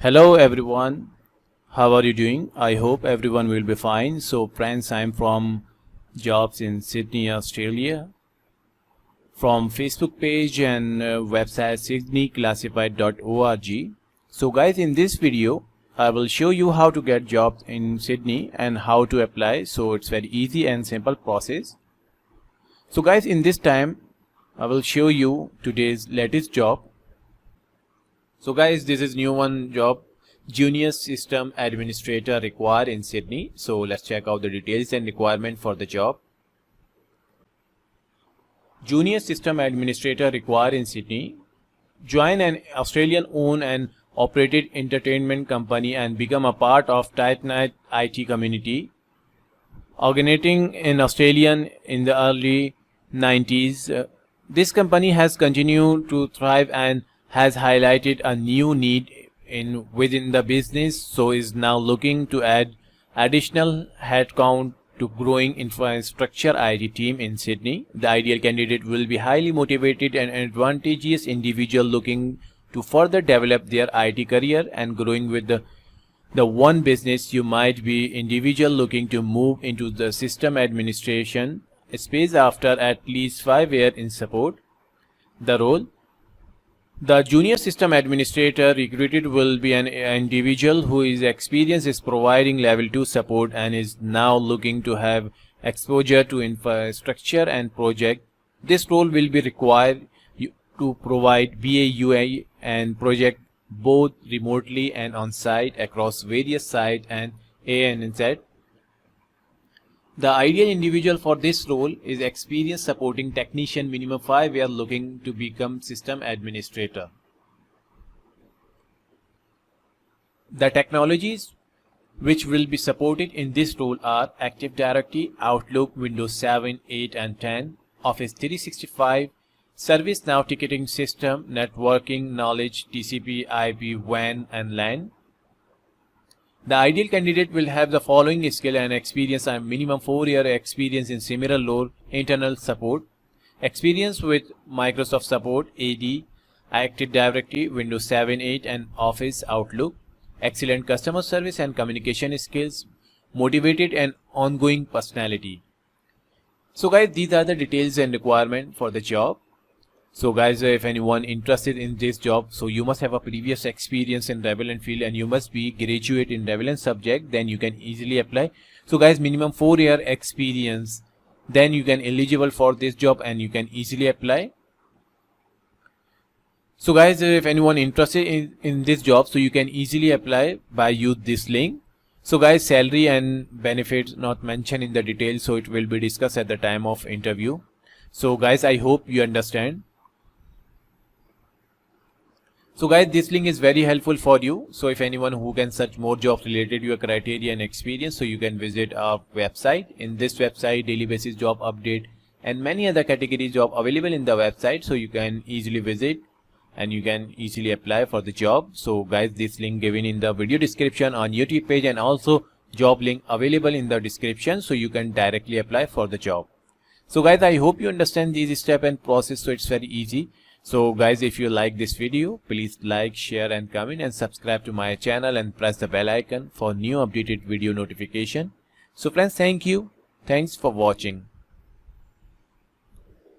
Hello everyone, how are you doing? I hope everyone will be fine. So friends, I'm from Jobs in Sydney, Australia, from Facebook page and website sydneyclassified.org. So guys, in this video I will show you how to get jobs in Sydney and how to apply. So it's very easy and simple process. So guys, in this time I will show you today's latest job. So guys, this is new one job, Junior System Administrator required in Sydney. So let's check out the details and requirement for the job. Junior System Administrator required in Sydney. Join an Australian owned and operated entertainment company and become a part of tight-knit IT community. Originating in Australia in the early 90s, this company has continued to thrive and has highlighted a new need within the business, so is now looking to add additional headcount to growing infrastructure IT team in Sydney. The ideal candidate will be highly motivated and advantageous individual looking to further develop their IT career and growing with the one business. You might be individual looking to move into the system administration space after at least 5 years in support. The role: the junior system administrator recruited will be an individual who is experienced in providing level 2 support and is now looking to have exposure to infrastructure and project. This role will be required to provide BAU and project both remotely and on site across various sites and ANZ. The ideal individual for this role is experienced supporting technician, minimum 5 years, looking to become system administrator. The technologies which will be supported in this role are Active Directory, Outlook, Windows 7, 8 and 10, Office 365, ServiceNow ticketing system, networking, knowledge, TCP, IP, WAN and LAN. The ideal candidate will have the following skill and experience: and minimum 4-year experience in similar role, internal support, experience with Microsoft support, AD, Active Directory, Windows 7, 8 and Office, Outlook, excellent customer service and communication skills, motivated and ongoing personality. So guys, these are the details and requirement for the job. So guys, if anyone interested in this job, so you must have a previous experience in relevant field and you must be graduate in relevant subject, then you can easily apply. So guys, minimum 4-year experience, then you can eligible for this job and you can easily apply. So guys, if anyone interested in this job, so you can easily apply by use this link. So guys, salary and benefits not mentioned in the details, so it will be discussed at the time of interview. So guys, I hope you understand. So guys, this link is very helpful for you. So if anyone who can search more jobs related to your criteria and experience, so you can visit our website. In this website, daily basis job update and many other category job available in the website, so you can easily visit and you can easily apply for the job. So guys, this link given in the video description on YouTube page and also job link available in the description, so you can directly apply for the job. So guys, I hope you understand these step and process, so it's very easy. So guys, if you like this video, please like, share and comment and subscribe to my channel and press the bell icon for new updated video notification. So friends, thank you. Thanks for watching.